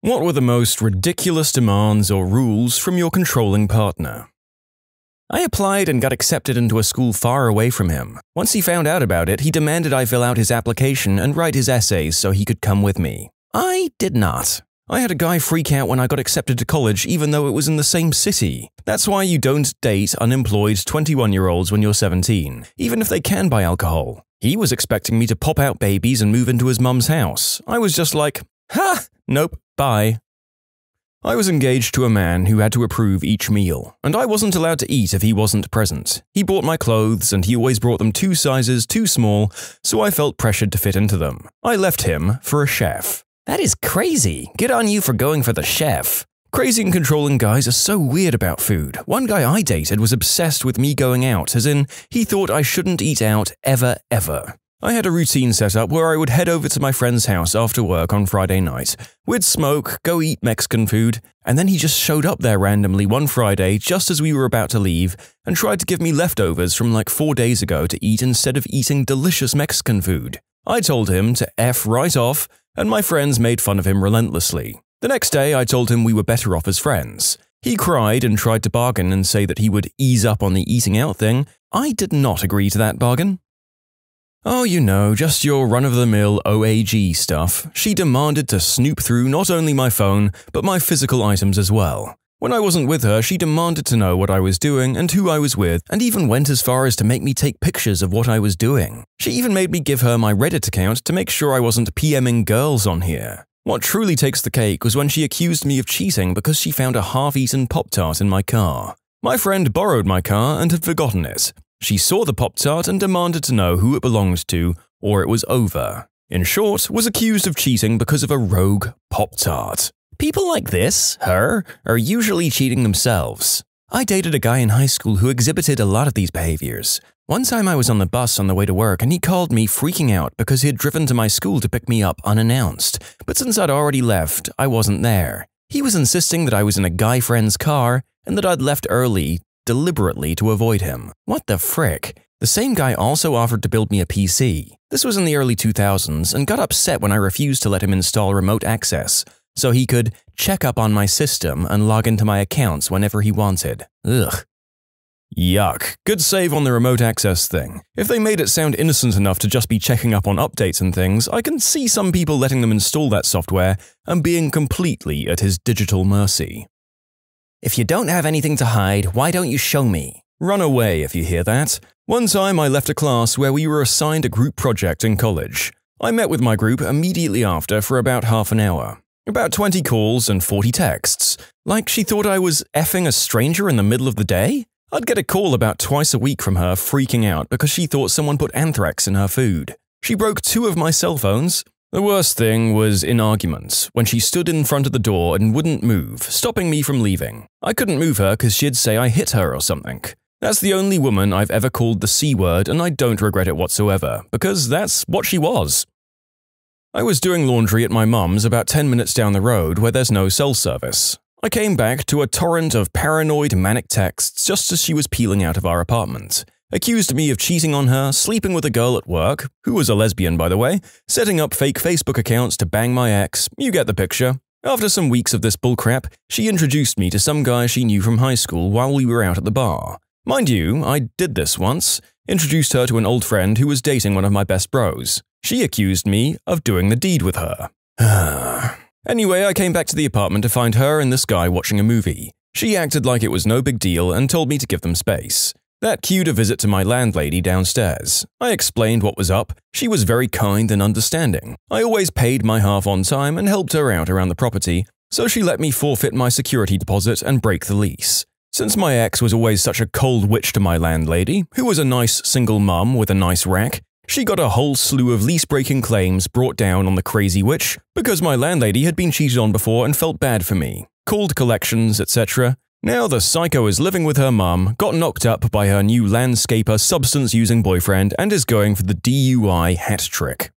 What were the most ridiculous demands or rules from your controlling partner? I applied and got accepted into a school far away from him. Once he found out about it, he demanded I fill out his application and write his essays so he could come with me. I did not. I had a guy freak out when I got accepted to college even though it was in the same city. That's why you don't date unemployed 21-year-olds when you're 17, even if they can buy alcohol. He was expecting me to pop out babies and move into his mum's house. I was just like, ha! Nope, bye. I was engaged to a man who had to approve each meal, and I wasn't allowed to eat if he wasn't present. He bought my clothes, and he always brought them 2 sizes too small, so I felt pressured to fit into them. I left him for a chef. That is crazy. Good on you for going for the chef. Crazy and controlling guys are so weird about food. One guy I dated was obsessed with me going out, as in, he thought I shouldn't eat out ever. I had a routine set up where I would head over to my friend's house after work on Friday night. We'd smoke, go eat Mexican food, and then he just showed up there randomly one Friday just as we were about to leave and tried to give me leftovers from like 4 days ago to eat instead of eating delicious Mexican food. I told him to F right off, and my friends made fun of him relentlessly. The next day, I told him we were better off as friends. He cried and tried to bargain and say that he would ease up on the eating out thing. I did not agree to that bargain. Oh, you know, just your run-of-the-mill OAG stuff. She demanded to snoop through not only my phone, but my physical items as well. When I wasn't with her, she demanded to know what I was doing and who I was with, and even went as far as to make me take pictures of what I was doing. She even made me give her my Reddit account to make sure I wasn't PMing girls on here. What truly takes the cake was when she accused me of cheating because she found a half-eaten Pop-Tart in my car. My friend borrowed my car and had forgotten it. She saw the Pop-Tart and demanded to know who it belonged to, or it was over. In short, was accused of cheating because of a rogue Pop-Tart. People like this, her, are usually cheating themselves. I dated a guy in high school who exhibited a lot of these behaviors. One time I was on the bus on the way to work and he called me freaking out because he had driven to my school to pick me up unannounced. But since I'd already left, I wasn't there. He was insisting that I was in a guy friend's car and that I'd left early deliberately to avoid him. What the frick? The same guy also offered to build me a PC. This was in the early 2000s and got upset when I refused to let him install remote access, so he could check up on my system and log into my accounts whenever he wanted. Ugh. Yuck. Good save on the remote access thing. If they made it sound innocent enough to just be checking up on updates and things, I can see some people letting them install that software and being completely at his digital mercy. If you don't have anything to hide, why don't you show me? Run away if you hear that. One time I left a class where we were assigned a group project in college. I met with my group immediately after for about half an hour. About 20 calls and 40 texts. Like she thought I was effing a stranger in the middle of the day? I'd get a call about twice a week from her freaking out because she thought someone put anthrax in her food. She broke 2 of my cell phones. The worst thing was in arguments, when she stood in front of the door and wouldn't move, stopping me from leaving. I couldn't move her because she'd say I hit her or something. That's the only woman I've ever called the C word and I don't regret it whatsoever, because that's what she was. I was doing laundry at my mum's about 10 minutes down the road where there's no cell service. I came back to a torrent of paranoid manic texts just as she was peeling out of our apartment. Accused me of cheating on her, sleeping with a girl at work, who was a lesbian by the way, setting up fake Facebook accounts to bang my ex, you get the picture. After some weeks of this bullcrap, she introduced me to some guy she knew from high school while we were out at the bar. Mind you, I did this once, introduced her to an old friend who was dating one of my best bros. She accused me of doing the deed with her. Anyway, I came back to the apartment to find her and this guy watching a movie. She acted like it was no big deal and told me to give them space. That cued a visit to my landlady downstairs. I explained what was up. She was very kind and understanding. I always paid my half on time and helped her out around the property, so she let me forfeit my security deposit and break the lease. Since my ex was always such a cold witch to my landlady, who was a nice single mum with a nice rack, she got a whole slew of lease-breaking claims brought down on the crazy witch because my landlady had been cheated on before and felt bad for me, called collections, etc. Now the psycho is living with her mum, got knocked up by her new landscaper substance-using boyfriend, and is going for the DUI hat trick.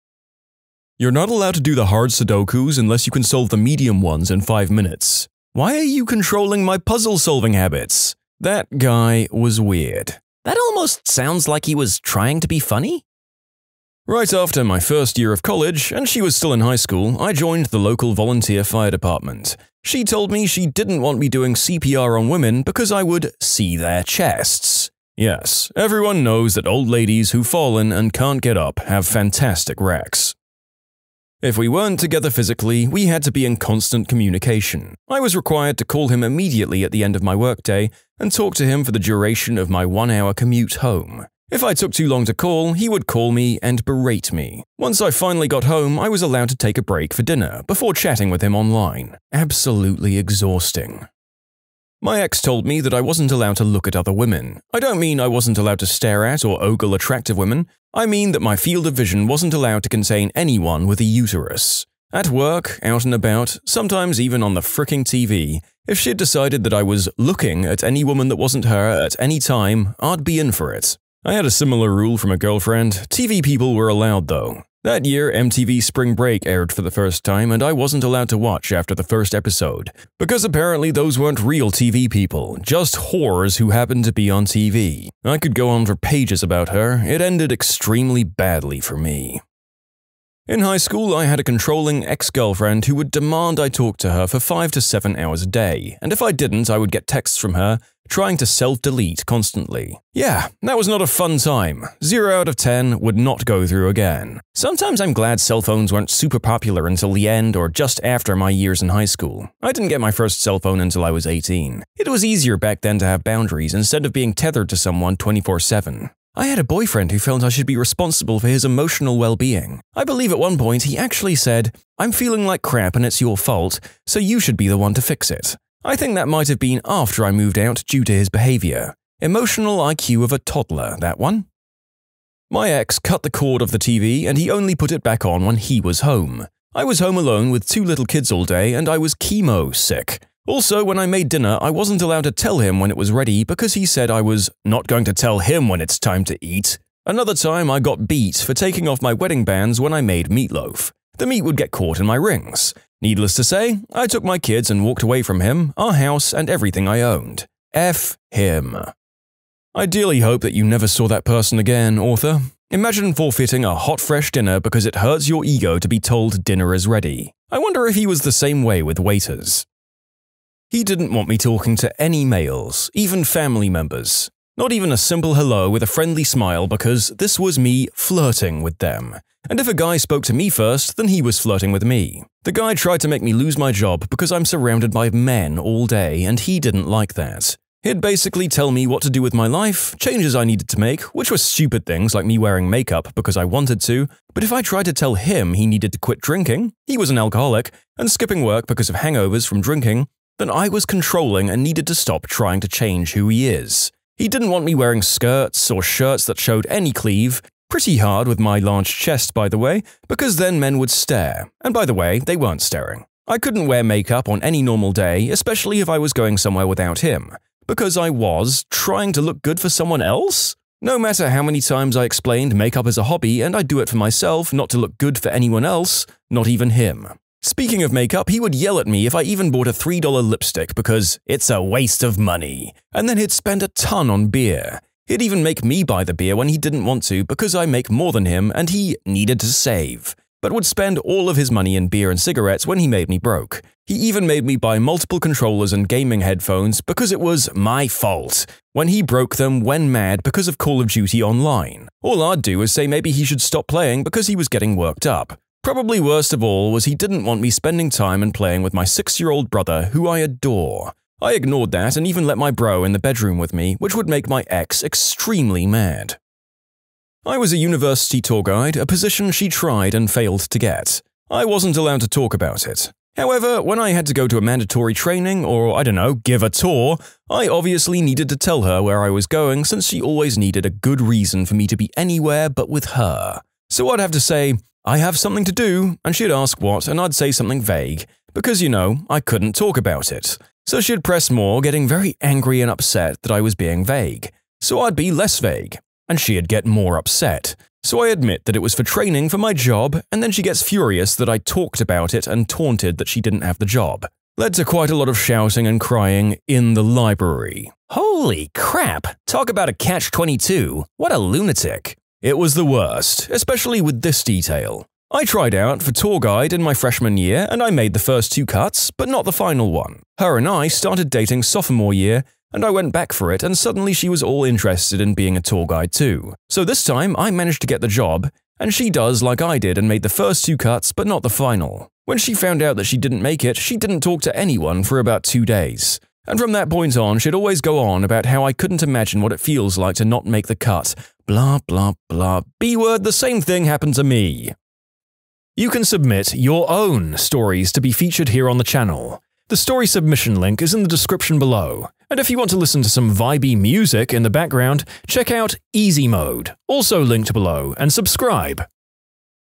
You're not allowed to do the hard Sudokus unless you can solve the medium ones in 5 minutes. Why are you controlling my puzzle-solving habits? That guy was weird. That almost sounds like he was trying to be funny. Right after my first year of college, and she was still in high school, I joined the local volunteer fire department. She told me she didn't want me doing CPR on women because I would see their chests. Yes, everyone knows that old ladies who've fallen and can't get up have fantastic wrecks. If we weren't together physically, we had to be in constant communication. I was required to call him immediately at the end of my workday and talk to him for the duration of my 1-hour commute home. If I took too long to call, he would call me and berate me. Once I finally got home, I was allowed to take a break for dinner before chatting with him online. Absolutely exhausting. My ex told me that I wasn't allowed to look at other women. I don't mean I wasn't allowed to stare at or ogle attractive women. I mean that my field of vision wasn't allowed to contain anyone with a uterus. At work, out and about, sometimes even on the fricking TV, if she'd decided that I was looking at any woman that wasn't her at any time, I'd be in for it. I had a similar rule from a girlfriend. TV people were allowed though. That year, MTV Spring Break aired for the first time and I wasn't allowed to watch after the first episode, because apparently those weren't real TV people, just whores who happened to be on TV. I could go on for pages about her. It ended extremely badly for me. In high school, I had a controlling ex-girlfriend who would demand I talk to her for 5 to 7 hours a day, and if I didn't, I would get texts from her trying to self-delete constantly. Yeah, that was not a fun time. 0 out of 10 would not go through again. Sometimes I'm glad cell phones weren't super popular until the end or just after my years in high school. I didn't get my first cell phone until I was 18. It was easier back then to have boundaries instead of being tethered to someone 24/7. I had a boyfriend who felt I should be responsible for his emotional well-being. I believe at one point he actually said, "I'm feeling like crap and it's your fault, so you should be the one to fix it." I think that might have been after I moved out due to his behavior. Emotional IQ of a toddler, that one. My ex cut the cord of the TV and he only put it back on when he was home. I was home alone with 2 little kids all day and I was chemo sick. Also, when I made dinner, I wasn't allowed to tell him when it was ready because he said I was not going to tell him when it's time to eat. Another time, I got beat for taking off my wedding bands when I made meatloaf. The meat would get caught in my rings. Needless to say, I took my kids and walked away from him, our house, and everything I owned. F him. I dearly hope that you never saw that person again, author. Imagine forfeiting a hot, fresh dinner because it hurts your ego to be told dinner is ready. I wonder if he was the same way with waiters. He didn't want me talking to any males, even family members. Not even a simple hello with a friendly smile because this was me flirting with them. And if a guy spoke to me first, then he was flirting with me. The guy tried to make me lose my job because I'm surrounded by men all day and he didn't like that. He'd basically tell me what to do with my life, changes I needed to make, which were stupid things like me wearing makeup because I wanted to, but if I tried to tell him he needed to quit drinking, he was an alcoholic, and skipping work because of hangovers from drinking, then I was controlling and needed to stop trying to change who he is. He didn't want me wearing skirts or shirts that showed any cleave, pretty hard with my large chest by the way, because then men would stare, and by the way, they weren't staring. I couldn't wear makeup on any normal day, especially if I was going somewhere without him, because I was trying to look good for someone else? No matter how many times I explained makeup is a hobby and I do it for myself, not to look good for anyone else, not even him. Speaking of makeup, he would yell at me if I even bought a $3 lipstick because it's a waste of money, and then he'd spend a ton on beer. He'd even make me buy the beer when he didn't want to because I make more than him and he needed to save, but would spend all of his money in beer and cigarettes when he made me broke. He even made me buy multiple controllers and gaming headphones because it was my fault when he broke them when mad because of Call of Duty Online. All I'd do is say maybe he should stop playing because he was getting worked up. Probably worst of all was he didn't want me spending time and playing with my 6-year-old brother who I adore. I ignored that and even let my bro in the bedroom with me, which would make my ex extremely mad. I was a university tour guide, a position she tried and failed to get. I wasn't allowed to talk about it. However, when I had to go to a mandatory training or, I don't know, give a tour, I obviously needed to tell her where I was going since she always needed a good reason for me to be anywhere but with her. So I'd have to say, I have something to do, and she'd ask what, and I'd say something vague, because, you know, I couldn't talk about it. So she'd press more, getting very angry and upset that I was being vague. So I'd be less vague, and she'd get more upset. So I admit that it was for training for my job, and then she gets furious that I talked about it and taunted that she didn't have the job. Led to quite a lot of shouting and crying in the library. Holy crap! Talk about a catch-22. What a lunatic. It was the worst, especially with this detail. I tried out for tour guide in my freshman year and I made the first 2 cuts, but not the final one. Her and I started dating sophomore year, and I went back for it and suddenly she was all interested in being a tour guide too. So this time I managed to get the job, and she does like I did and made the first 2 cuts but not the final. When she found out that she didn't make it, she didn't talk to anyone for about 2 days. And from that point on, she'd always go on about how I couldn't imagine what it feels like to not make the cut. Blah, blah, blah. B-word, the same thing happened to me. You can submit your own stories to be featured here on the channel. The story submission link is in the description below. And if you want to listen to some vibey music in the background, check out easymode, also linked below, and subscribe.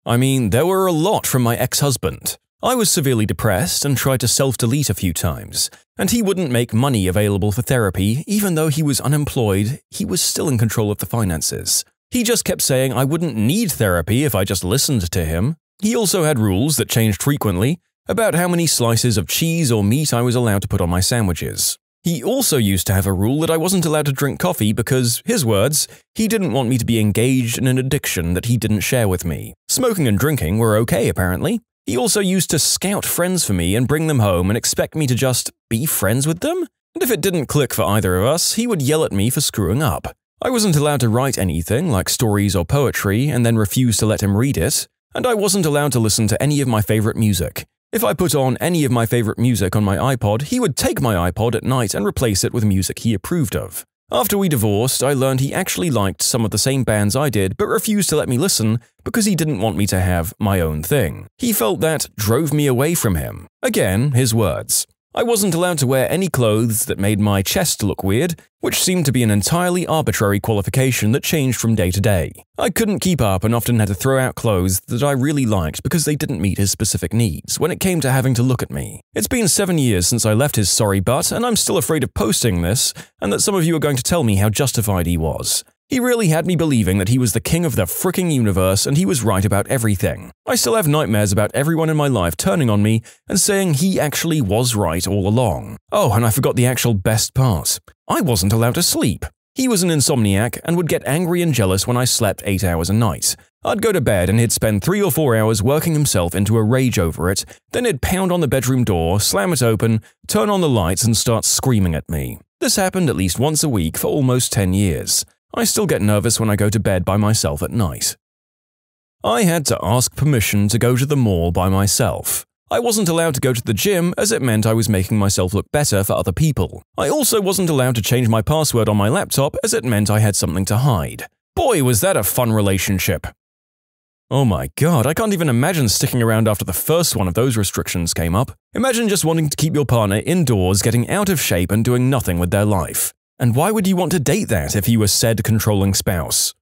I mean, there were a lot from my ex-husband. I was severely depressed and tried to self-delete a few times, and he wouldn't make money available for therapy. Even though he was unemployed, he was still in control of the finances. He just kept saying I wouldn't need therapy if I just listened to him. He also had rules that changed frequently about how many slices of cheese or meat I was allowed to put on my sandwiches. He also used to have a rule that I wasn't allowed to drink coffee because, his words, he didn't want me to be engaged in an addiction that he didn't share with me. Smoking and drinking were okay, apparently. He also used to scout friends for me and bring them home and expect me to just be friends with them? And if it didn't click for either of us, he would yell at me for screwing up. I wasn't allowed to write anything, like stories or poetry, and then refuse to let him read it. And I wasn't allowed to listen to any of my favorite music. If I put on any of my favorite music on my iPod, he would take my iPod at night and replace it with music he approved of. After we divorced, I learned he actually liked some of the same bands I did but refused to let me listen because he didn't want me to have my own thing. He felt that drove me away from him. Again, his words. I wasn't allowed to wear any clothes that made my chest look weird, which seemed to be an entirely arbitrary qualification that changed from day to day. I couldn't keep up and often had to throw out clothes that I really liked because they didn't meet his specific needs when it came to having to look at me. It's been 7 years since I left his sorry butt, and I'm still afraid of posting this and that some of you are going to tell me how justified he was. He really had me believing that he was the king of the fricking universe and he was right about everything. I still have nightmares about everyone in my life turning on me and saying he actually was right all along. Oh, and I forgot the actual best part. I wasn't allowed to sleep. He was an insomniac and would get angry and jealous when I slept 8 hours a night. I'd go to bed and he'd spend 3 or 4 hours working himself into a rage over it, then he'd pound on the bedroom door, slam it open, turn on the lights and start screaming at me. This happened at least once a week for almost 10 years. I still get nervous when I go to bed by myself at night. I had to ask permission to go to the mall by myself. I wasn't allowed to go to the gym as it meant I was making myself look better for other people. I also wasn't allowed to change my password on my laptop as it meant I had something to hide. Boy, was that a fun relationship. Oh my god, I can't even imagine sticking around after the first one of those restrictions came up. Imagine just wanting to keep your partner indoors, getting out of shape and doing nothing with their life. And why would you want to date that if you were said controlling spouse?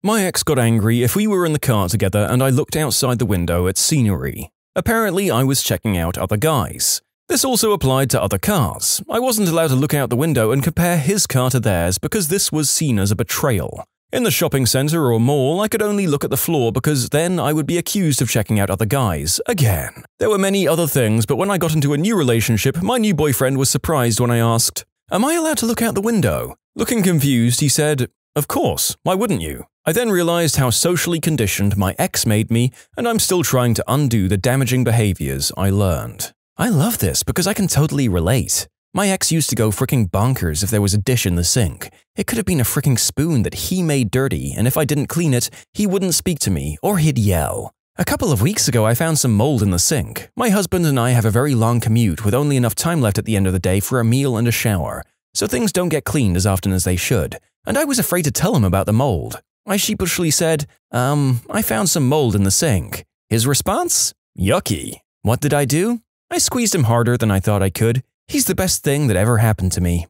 My ex got angry if we were in the car together and I looked outside the window at scenery. Apparently, I was checking out other guys. This also applied to other cars. I wasn't allowed to look out the window and compare his car to theirs because this was seen as a betrayal. In the shopping center or mall, I could only look at the floor because then I would be accused of checking out other guys, again. There were many other things, but when I got into a new relationship, my new boyfriend was surprised when I asked, "Am I allowed to look out the window?" Looking confused, he said, "Of course, why wouldn't you?" I then realized how socially conditioned my ex made me, and I'm still trying to undo the damaging behaviors I learned. I love this because I can totally relate. My ex used to go fricking bonkers if there was a dish in the sink. It could have been a fricking spoon that he made dirty, and if I didn't clean it, he wouldn't speak to me, or he'd yell. A couple of weeks ago, I found some mold in the sink. My husband and I have a very long commute with only enough time left at the end of the day for a meal and a shower, so things don't get cleaned as often as they should, and I was afraid to tell him about the mold. I sheepishly said, I found some mold in the sink. His response? Yucky. What did I do? I squeezed him harder than I thought I could. He's the best thing that ever happened to me.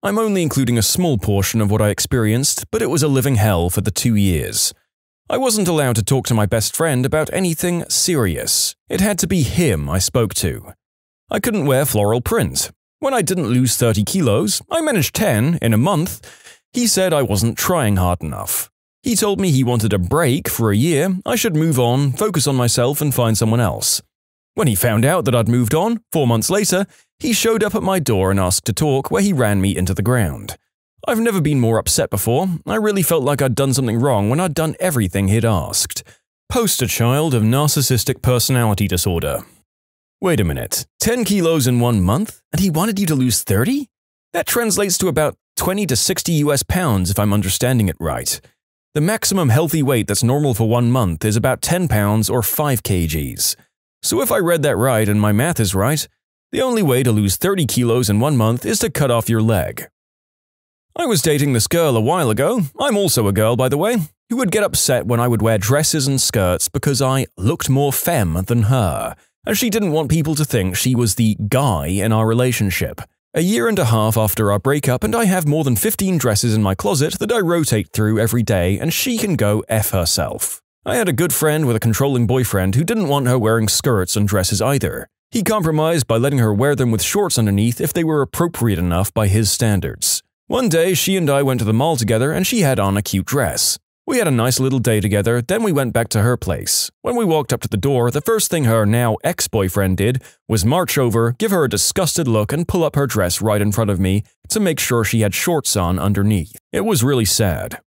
I'm only including a small portion of what I experienced, but it was a living hell for the 2 years. I wasn't allowed to talk to my best friend about anything serious. It had to be him I spoke to. I couldn't wear floral print. When I didn't lose 30 kilos, I managed 10 in a month. He said I wasn't trying hard enough. He told me he wanted a break for a year, I should move on, focus on myself and find someone else. When he found out that I'd moved on, 4 months later, he showed up at my door and asked to talk where he ran me into the ground. I've never been more upset before. I really felt like I'd done something wrong when I'd done everything he'd asked. Poster child of narcissistic personality disorder. Wait a minute, 10 kilos in 1 month, and he wanted you to lose 30? That translates to about 20 to 60 US pounds if I'm understanding it right. The maximum healthy weight that's normal for 1 month is about 10 pounds or 5 kgs. So if I read that right and my math is right, the only way to lose 30 kilos in 1 month is to cut off your leg. I was dating this girl a while ago, I'm also a girl by the way, who would get upset when I would wear dresses and skirts because I looked more femme than her, and she didn't want people to think she was the guy in our relationship. A year and a half after our breakup, and I have more than 15 dresses in my closet that I rotate through every day, and she can go F herself. I had a good friend with a controlling boyfriend who didn't want her wearing skirts and dresses either. He compromised by letting her wear them with shorts underneath if they were appropriate enough by his standards. One day, she and I went to the mall together and she had on a cute dress. We had a nice little day together, then we went back to her place. When we walked up to the door, the first thing her now ex-boyfriend did was march over, give her a disgusted look and pull up her dress right in front of me to make sure she had shorts on underneath. It was really sad.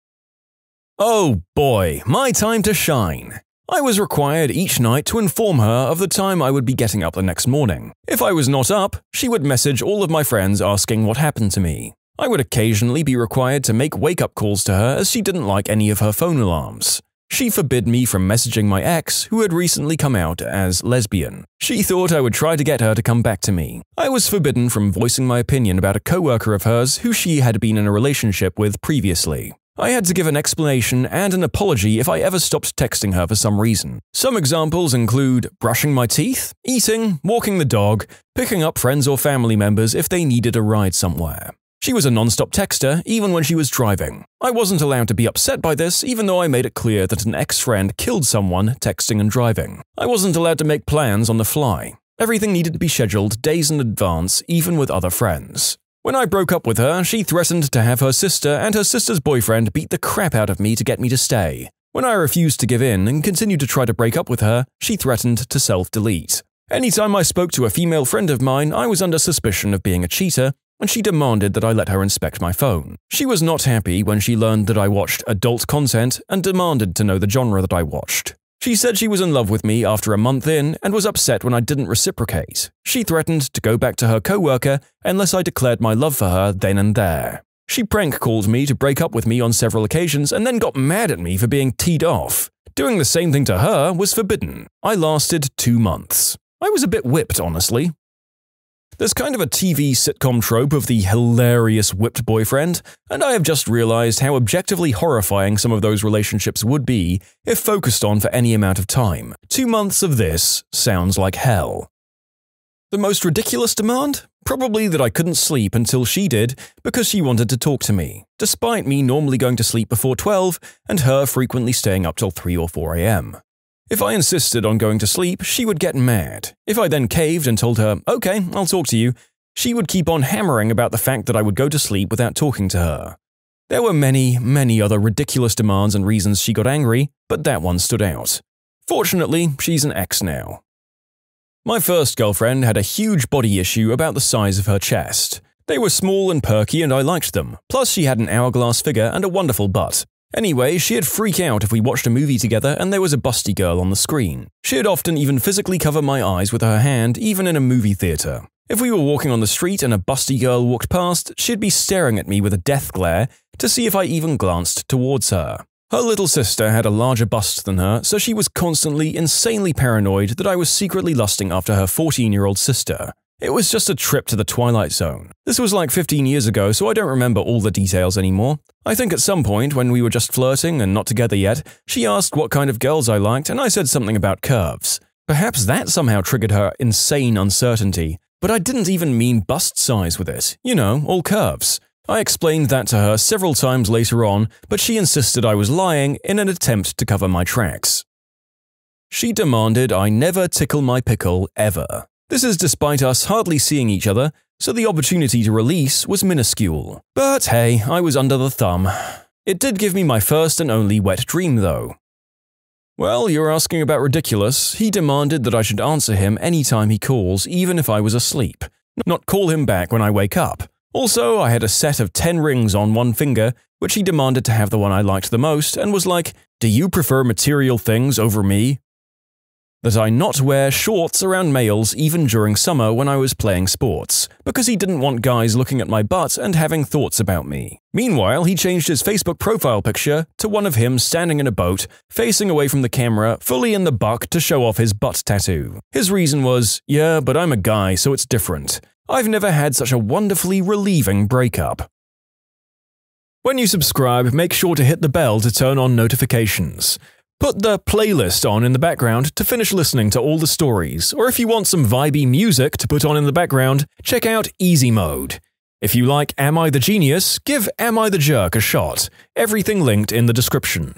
Oh boy, my time to shine. I was required each night to inform her of the time I would be getting up the next morning. If I was not up, she would message all of my friends asking what happened to me. I would occasionally be required to make wake-up calls to her as she didn't like any of her phone alarms. She forbid me from messaging my ex, who had recently come out as lesbian. She thought I would try to get her to come back to me. I was forbidden from voicing my opinion about a coworker of hers who she had been in a relationship with previously. I had to give an explanation and an apology if I ever stopped texting her for some reason. Some examples include brushing my teeth, eating, walking the dog, picking up friends or family members if they needed a ride somewhere. She was a non-stop texter even when she was driving. I wasn't allowed to be upset by this even though I made it clear that an ex-friend killed someone texting and driving. I wasn't allowed to make plans on the fly. Everything needed to be scheduled days in advance even with other friends. When I broke up with her, she threatened to have her sister and her sister's boyfriend beat the crap out of me to get me to stay. When I refused to give in and continued to try to break up with her, she threatened to self-delete. Anytime I spoke to a female friend of mine, I was under suspicion of being a cheater, and she demanded that I let her inspect my phone. She was not happy when she learned that I watched adult content and demanded to know the genre that I watched. She said she was in love with me after a month in and was upset when I didn't reciprocate. She threatened to go back to her coworker unless I declared my love for her then and there. She prank called me to break up with me on several occasions and then got mad at me for being teed off. Doing the same thing to her was forbidden. I lasted 2 months. I was a bit whipped, honestly. There's kind of a TV sitcom trope of the hilarious whipped boyfriend, and I have just realized how objectively horrifying some of those relationships would be if focused on for any amount of time. 2 months of this sounds like hell. The most ridiculous demand? Probably that I couldn't sleep until she did because she wanted to talk to me, despite me normally going to sleep before 12 and her frequently staying up till 3 or 4 a.m. If I insisted on going to sleep, she would get mad. If I then caved and told her, okay, I'll talk to you, she would keep on hammering about the fact that I would go to sleep without talking to her. There were many, many other ridiculous demands and reasons she got angry, but that one stood out. Fortunately, she's an ex now. My first girlfriend had a huge body issue about the size of her chest. They were small and perky and I liked them, plus she had an hourglass figure and a wonderful butt. Anyway, she'd freak out if we watched a movie together and there was a busty girl on the screen. She'd often even physically cover my eyes with her hand, even in a movie theater. If we were walking on the street and a busty girl walked past, she'd be staring at me with a death glare to see if I even glanced towards her. Her little sister had a larger bust than her, so she was constantly insanely paranoid that I was secretly lusting after her 14-year-old sister. It was just a trip to the Twilight Zone. This was like 15 years ago, so I don't remember all the details anymore. I think at some point, when we were just flirting and not together yet, she asked what kind of girls I liked and I said something about curves. Perhaps that somehow triggered her insane uncertainty, but I didn't even mean bust size with it. You know, all curves. I explained that to her several times later on, but she insisted I was lying in an attempt to cover my tracks. She demanded I never tickle my pickle ever. This is despite us hardly seeing each other, so the opportunity to release was minuscule. But hey, I was under the thumb. It did give me my first and only wet dream though. Well, you're asking about ridiculous. He demanded that I should answer him anytime he calls, even if I was asleep. Not call him back when I wake up. Also, I had a set of 10 rings on one finger, which he demanded to have the one I liked the most, and was like, "Do you prefer material things over me?" That I not wear shorts around males even during summer when I was playing sports, because he didn't want guys looking at my butt and having thoughts about me. Meanwhile, he changed his Facebook profile picture to one of him standing in a boat, facing away from the camera, fully in the buck to show off his butt tattoo. His reason was, "Yeah, but I'm a guy, so it's different. I've never had such a wonderfully relieving breakup." When you subscribe, make sure to hit the bell to turn on notifications. Put the playlist on in the background to finish listening to all the stories, or if you want some vibey music to put on in the background, check out easymode. If you like Am I the Genius, give Am I the Jerk a shot. Everything linked in the description.